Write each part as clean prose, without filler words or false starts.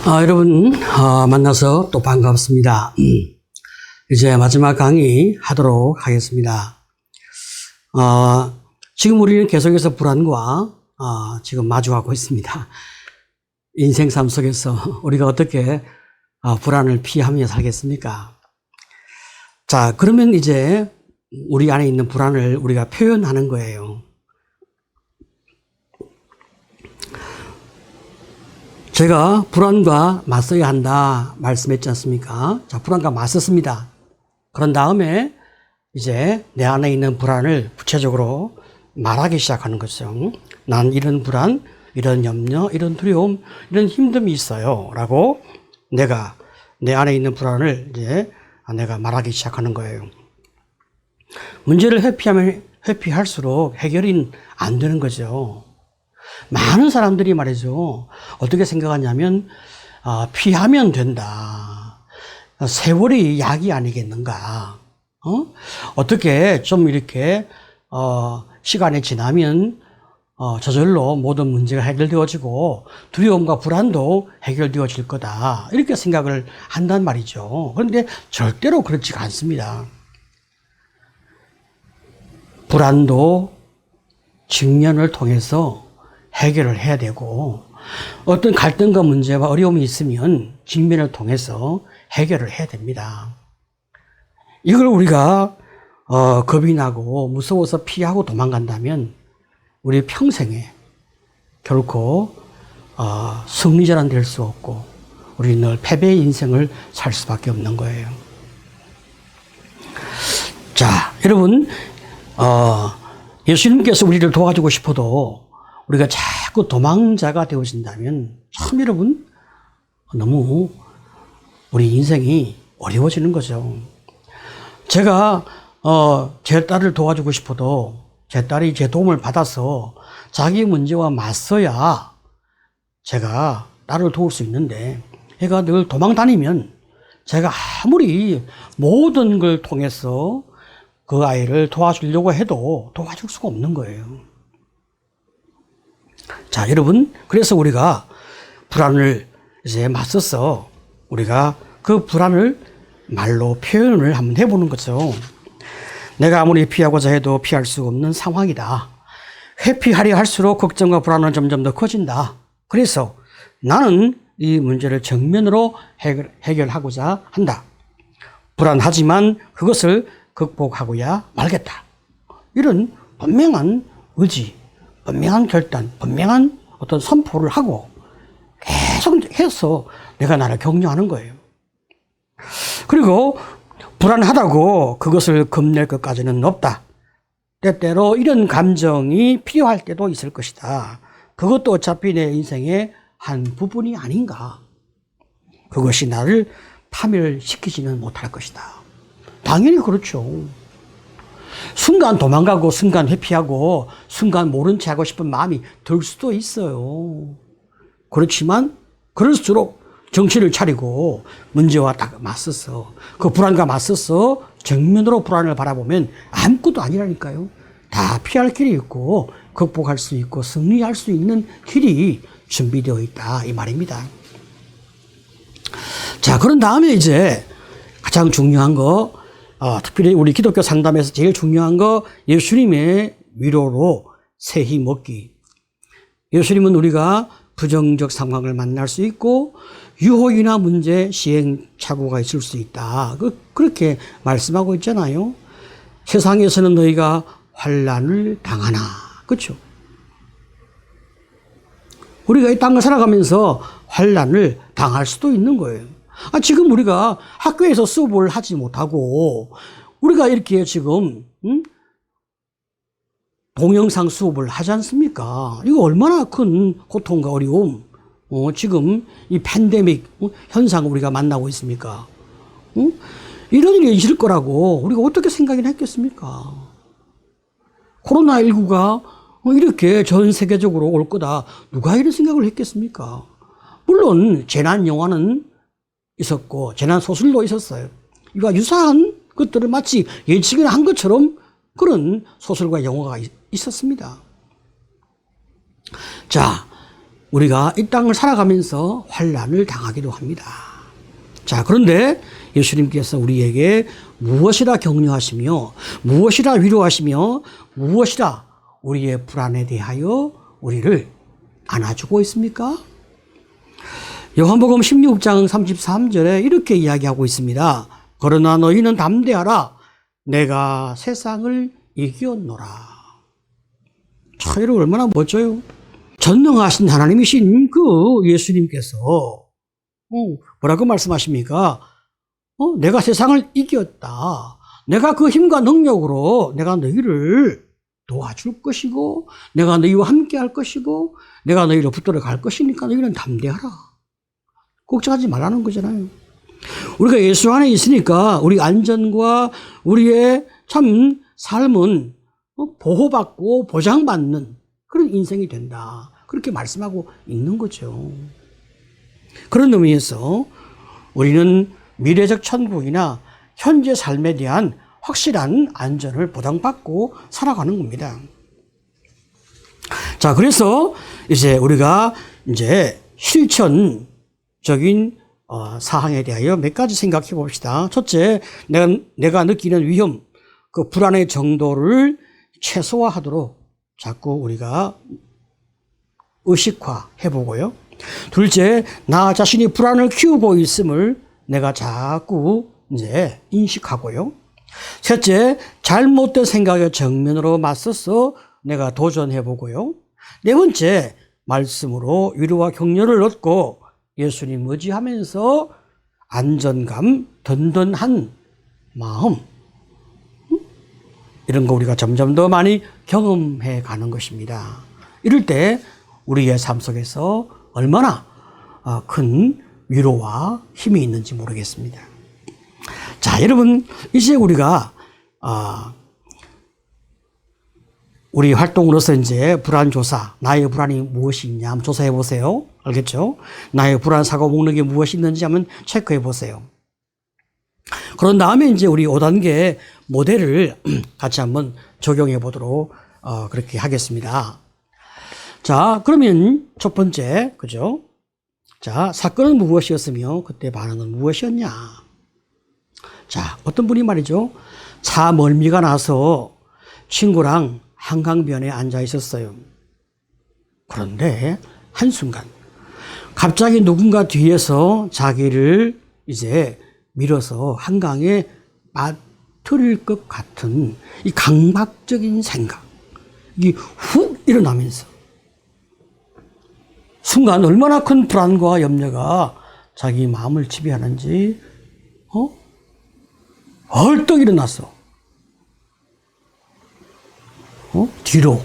여러분, 만나서 또 반갑습니다. 이제 마지막 강의 하도록 하겠습니다. 지금 우리는 계속해서 불안과 지금 마주하고 있습니다. 인생 삶 속에서 우리가 어떻게 불안을 피하며 살겠습니까? 자, 그러면 이제 우리 안에 있는 불안을 우리가 표현하는 거예요. 제가 불안과 맞서야 한다 말씀했지 않습니까? 자, 불안과 맞섰습니다. 그런 다음에 이제 내 안에 있는 불안을 구체적으로 말하기 시작하는 거죠. 난 이런 불안, 이런 염려, 이런 두려움, 이런 힘듦이 있어요. 라고 내가 내 안에 있는 불안을 이제 내가 말하기 시작하는 거예요. 문제를 회피할수록 해결이 안 되는 거죠. 많은 사람들이 말이죠. 어떻게 생각하냐면, 피하면 된다. 세월이 약이 아니겠는가. 어떻게 좀 이렇게, 시간이 지나면, 저절로 모든 문제가 해결되어지고, 두려움과 불안도 해결되어질 거다. 이렇게 생각을 한단 말이죠. 그런데 절대로 그렇지가 않습니다. 불안도 직면을 통해서 해결을 해야 되고, 어떤 갈등과 문제와 어려움이 있으면 직면을 통해서 해결을 해야 됩니다. 이걸 우리가 겁이 나고 무서워서 피하고 도망간다면 우리 평생에 결코 승리자는 될 수 없고 우리 늘 패배의 인생을 살 수밖에 없는 거예요. 자, 여러분, 예수님께서 우리를 도와주고 싶어도 우리가 자꾸 도망자가 되어진다면 참 여러분 너무 우리 인생이 어려워지는 거죠. 제가 제 딸을 도와주고 싶어도 제 딸이 제 도움을 받아서 자기 문제와 맞서야 제가 딸을 도울 수 있는데 얘가 늘 도망 다니면 제가 아무리 모든 걸 통해서 그 아이를 도와주려고 해도 도와줄 수가 없는 거예요. 자, 여러분, 그래서 우리가 불안을 이제 맞서서 우리가 그 불안을 말로 표현을 한번 해보는 거죠. 내가 아무리 피하고자 해도 피할 수 없는 상황이다. 회피하려 할수록 걱정과 불안은 점점 더 커진다. 그래서 나는 이 문제를 정면으로 해결하고자 한다. 불안하지만 그것을 극복하고야 말겠다. 이런 분명한 의지, 분명한 결단, 분명한 어떤 선포를 하고 계속해서 내가 나를 격려하는 거예요. 그리고 불안하다고 그것을 겁낼 것까지는 없다. 때때로 이런 감정이 필요할 때도 있을 것이다. 그것도 어차피 내 인생의 한 부분이 아닌가. 그것이 나를 파멸시키지는 못할 것이다. 당연히 그렇죠. 순간 도망가고 순간 회피하고 순간 모른 체 하고 싶은 마음이 들 수도 있어요. 그렇지만 그럴수록 정신을 차리고 문제와 딱 맞서서 그 불안과 맞서서 정면으로 불안을 바라보면 아무것도 아니라니까요. 다 피할 길이 있고 극복할 수 있고 승리할 수 있는 길이 준비되어 있다 이 말입니다. 자, 그런 다음에 이제 가장 중요한 거 특별히 우리 기독교 상담에서 제일 중요한 거 예수님의 위로로 새 힘 얻기. 예수님은 우리가 부정적 상황을 만날 수 있고 유혹이나 문제, 시행착오가 있을 수 있다. 그렇게 말씀하고 있잖아요. 세상에서는 너희가 환난을 당하나. 그렇죠? 우리가 이 땅을 살아가면서 환난을 당할 수도 있는 거예요. 지금 우리가 학교에서 수업을 하지 못하고 우리가 이렇게 지금 동영상 수업을 하지 않습니까? 이거 얼마나 큰 고통과 어려움, 지금 이 팬데믹 현상을 우리가 만나고 있습니까? 이런 일이 있을 거라고 우리가 어떻게 생각이나 했겠습니까? 코로나19가 이렇게 전 세계적으로 올 거다. 누가 이런 생각을 했겠습니까? 물론 재난 영화는 있었고 재난 소설도 있었어요. 이와 유사한 것들을 마치 예측을 한 것처럼 그런 소설과 영화가 있었습니다. 자, 우리가 이 땅을 살아가면서 환난을 당하기도 합니다. 자, 그런데 예수님께서 우리에게 무엇이라 격려하시며 무엇이라 위로하시며 무엇이라 우리의 불안에 대하여 우리를 안아주고 있습니까? 요한복음 16장 33절에 이렇게 이야기하고 있습니다. 그러나 너희는 담대하라. 내가 세상을 이겼노라. 참, 여러분 얼마나 멋져요. 전능하신 하나님이신 그 예수님께서 뭐라고 말씀하십니까? 내가 세상을 이겼다. 내가 그 힘과 능력으로 내가 너희를 도와줄 것이고 내가 너희와 함께 할 것이고 내가 너희를 붙들어 갈 것이니까 너희는 담대하라. 걱정하지 말라는 거잖아요. 우리가 예수 안에 있으니까 우리 안전과 우리의 참 삶은 보호받고 보장받는 그런 인생이 된다. 그렇게 말씀하고 있는 거죠. 그런 의미에서 우리는 미래적 천국이나 현재 삶에 대한 확실한 안전을 보장받고 살아가는 겁니다. 자, 그래서 이제 우리가 이제 실천적인 사항에 대하여 몇 가지 생각해 봅시다. 첫째, 내가 느끼는 위험, 그 불안의 정도를 최소화하도록 자꾸 우리가 의식화해 보고요. 둘째, 나 자신이 불안을 키우고 있음을 내가 자꾸 이제 인식하고요. 셋째, 잘못된 생각의 정면으로 맞서서 내가 도전해 보고요. 네 번째, 말씀으로 위로와 격려를 얻고 예수님 의지하면서 안전감, 든든한 마음, 이런 거 우리가 점점 더 많이 경험해 가는 것입니다. 이럴 때 우리의 삶 속에서 얼마나 큰 위로와 힘이 있는지 모르겠습니다. 자, 여러분, 이제 우리가 우리 활동으로서 이제 불안 조사, 나의 불안이 무엇이 있냐 한번 조사해 보세요. 알겠죠? 나의 불안 사고 목록에 무엇이 있는지 한번 체크해 보세요. 그런 다음에 이제 우리 5단계 모델을 같이 한번 적용해 보도록 그렇게 하겠습니다. 자, 그러면 첫 번째, 그죠? 자, 사건은 무엇이었으며 그때 반응은 무엇이었냐? 자, 어떤 분이 말이죠. 차 멀미가 나서 친구랑 한강변에 앉아 있었어요. 그런데 한순간 갑자기 누군가 뒤에서 자기를 이제 밀어서 한강에 빠뜨릴 것 같은 이 강박적인 생각이 훅 일어나면서 순간 얼마나 큰 불안과 염려가 자기 마음을 지배하는지 벌떡 일어났어. 뒤로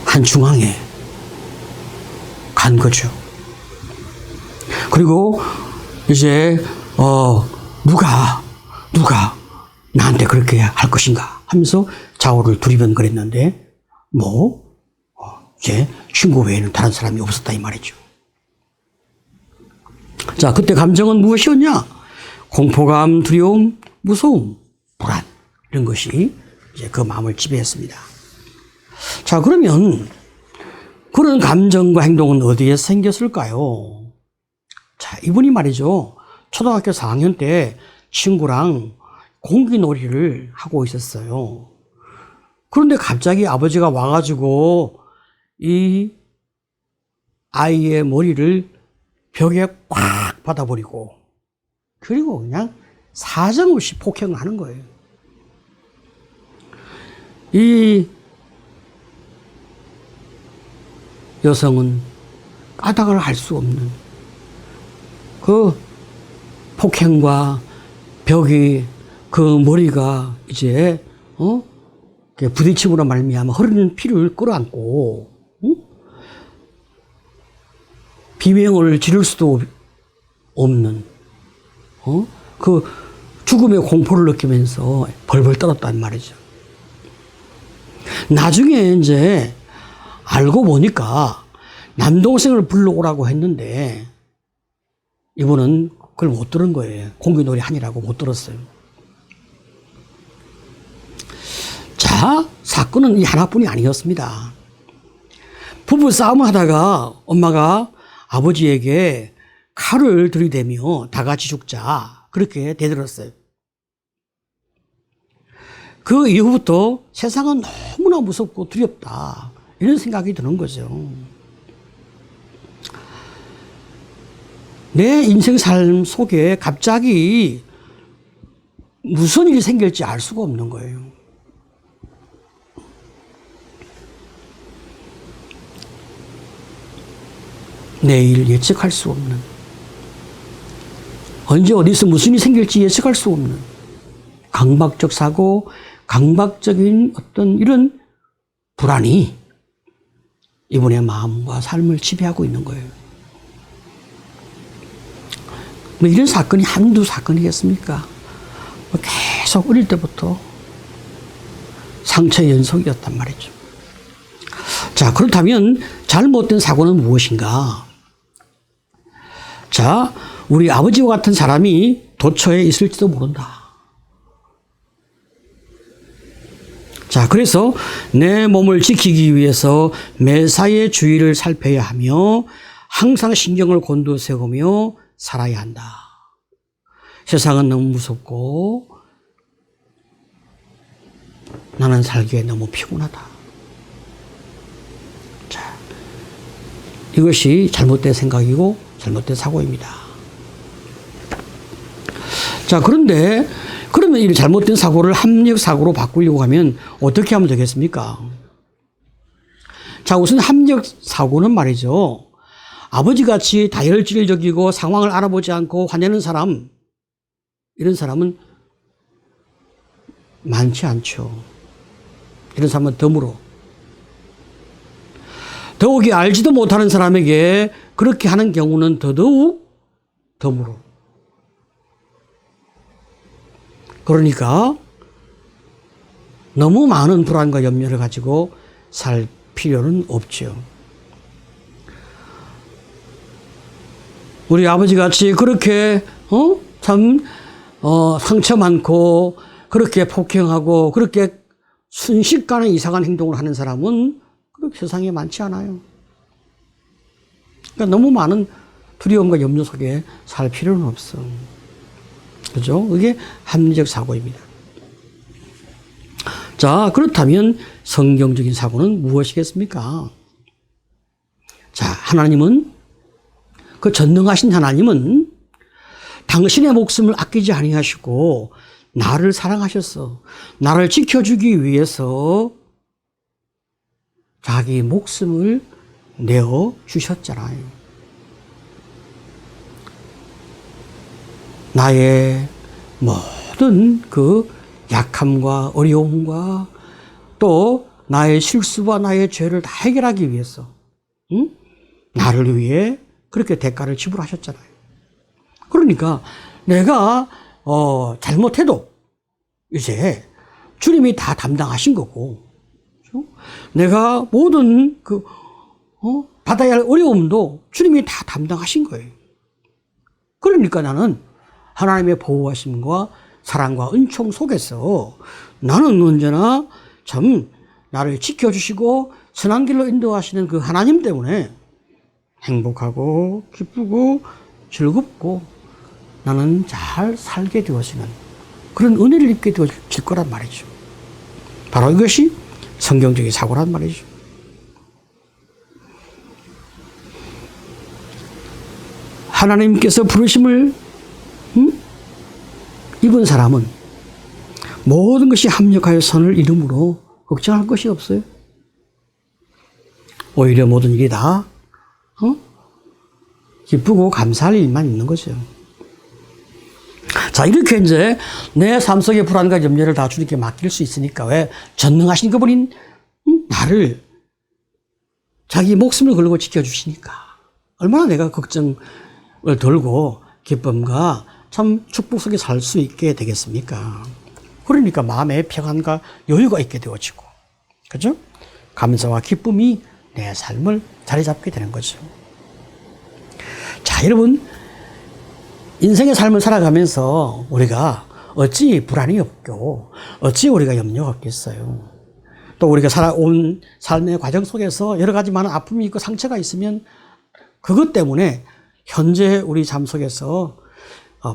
한 중앙에 간 거죠. 그리고 이제 누가 나한테 그렇게 할 것인가 하면서 좌우를 두리번거렸는데 이제 친구 외에는 다른 사람이 없었다 이 말이죠. 자, 그때 감정은 무엇이었냐? 공포감, 두려움, 무서움, 불안, 이런 것이 이제 그 마음을 지배했습니다. 자, 그러면 그런 감정과 행동은 어디에 생겼을까요? 자, 이분이 말이죠. 초등학교 4학년 때 친구랑 공기놀이를 하고 있었어요. 그런데 갑자기 아버지가 와가지고 이 아이의 머리를 벽에 꽉 받아버리고 그리고 그냥 사정없이 폭행을 하는 거예요. 이 여성은 까닭을 알 수 없는 그 폭행과 벽이 그 머리가 이제 부딪힘으로 말미암아 흐르는 피를 끌어안고 비명을 지를 수도 없는 그 죽음의 공포를 느끼면서 벌벌 떨었단 말이죠. 나중에 이제 알고 보니까 남동생을 불러오라고 했는데 이분은 그걸 못 들은 거예요. 공기놀이 하니라고 못 들었어요. 자, 자, 사건은 이 하나뿐이 아니었습니다. 부부 싸움을 하다가 엄마가 아버지에게 칼을 들이대며 다 같이 죽자 그렇게 대들었어요. 그 이후부터 세상은 너무나 무섭고 두렵다 이런 생각이 드는 거죠. 내 인생 삶 속에 갑자기 무슨 일이 생길지 알 수가 없는 거예요. 내일 예측할 수 없는, 언제 어디서 무슨 일이 생길지 예측할 수 없는 강박적 사고, 강박적인 어떤 이런 불안이 이분의 마음과 삶을 지배하고 있는 거예요. 뭐 이런 사건이 한두 사건이겠습니까? 계속 어릴 때부터 상처의 연속이었단 말이죠. 자, 그렇다면 잘못된 사고는 무엇인가? 자, 우리 아버지와 같은 사람이 도처에 있을지도 모른다. 자, 그래서 내 몸을 지키기 위해서 매사에 주의를 살펴야 하며 항상 신경을 곤두세우며 살아야 한다. 세상은 너무 무섭고 나는 살기에 너무 피곤하다. 자, 이것이 잘못된 생각이고 잘못된 사고입니다. 자, 그런데 그러면 이 잘못된 사고를 합리적 사고로 바꾸려고 하면 어떻게 하면 되겠습니까? 자, 우선 합리적 사고는 말이죠. 아버지같이 다혈질적이고 상황을 알아보지 않고 화내는 사람, 이런 사람은 많지 않죠. 이런 사람은 드물어. 더욱이 알지도 못하는 사람에게 그렇게 하는 경우는 더더욱 드물어. 그러니까 너무 많은 불안과 염려를 가지고 살 필요는 없죠. 우리 아버지 같이 그렇게 상처 많고 그렇게 폭행하고 그렇게 순식간에 이상한 행동을 하는 사람은 그렇게 세상에 많지 않아요. 그러니까 너무 많은 두려움과 염려 속에 살 필요는 없어. 그죠? 그게 합리적 사고입니다. 자, 그렇다면 성경적인 사고는 무엇이겠습니까? 자, 하나님은, 그 전능하신 하나님은 당신의 목숨을 아끼지 아니하시고 나를 사랑하셨어. 나를 지켜주기 위해서 자기 목숨을 내어 주셨잖아요. 나의 모든 그 약함과 어려움과 또 나의 실수와 나의 죄를 다 해결하기 위해서, 나를 위해 그렇게 대가를 지불하셨잖아요. 그러니까 내가 잘못해도 이제 주님이 다 담당하신 거고, 그렇죠? 내가 모든 받아야 할 어려움도 주님이 다 담당하신 거예요. 그러니까 나는 하나님의 보호하심과 사랑과 은총 속에서 나는 언제나 참 나를 지켜주시고 선한 길로 인도하시는 그 하나님 때문에 행복하고 기쁘고 즐겁고 나는 잘 살게 되어지는 그런 은혜를 입게 되어질 거란 말이죠. 바로 이것이 성경적인 사고란 말이죠. 하나님께서 부르심을 입은 사람은 모든 것이 합력하여 선을 이루므로 걱정할 것이 없어요. 오히려 모든 일이 다 기쁘고 감사할 일만 있는 거죠. 자, 이렇게 이제 내 삶 속의 불안과 염려를 다 주님께 맡길 수 있으니까, 왜? 전능하신 그분인 나를 자기 목숨을 걸고 지켜주시니까 얼마나 내가 걱정을 덜고 기쁨과 참 축복 속에 살 수 있게 되겠습니까? 그러니까 마음의 평안과 여유가 있게 되어지고, 그죠? 감사와 기쁨이 내 삶을 자리 잡게 되는 거죠. 자, 여러분, 인생의 삶을 살아가면서 우리가 어찌 불안이 없고 어찌 우리가 염려가 없겠어요? 또 우리가 살아온 삶의 과정 속에서 여러 가지 많은 아픔이 있고 상처가 있으면 그것 때문에 현재 우리 삶 속에서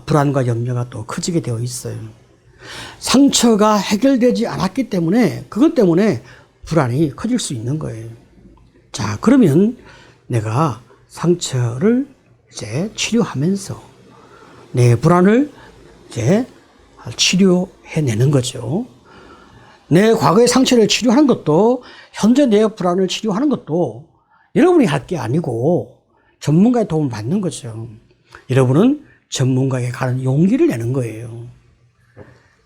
불안과 염려가 또 커지게 되어 있어요. 상처가 해결되지 않았기 때문에 그것 때문에 불안이 커질 수 있는 거예요. 자, 그러면 내가 상처를 이제 치료하면서 내 불안을 이제 치료해내는 거죠. 내 과거의 상처를 치료하는 것도 현재 내 불안을 치료하는 것도 여러분이 할 게 아니고 전문가의 도움을 받는 거죠. 여러분은 전문가에게 가는 용기를 내는 거예요.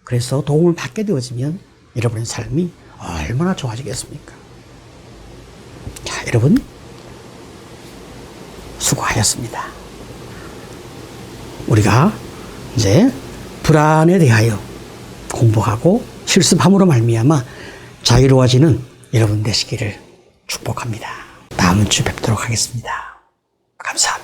그래서 도움을 받게 되어지면 여러분의 삶이 얼마나 좋아지겠습니까? 자, 여러분 수고하셨습니다. 우리가 이제 불안에 대하여 공부하고 실습함으로 말미암아 자유로워지는 여러분 되시기를 축복합니다. 다음 주 뵙도록 하겠습니다. 감사합니다.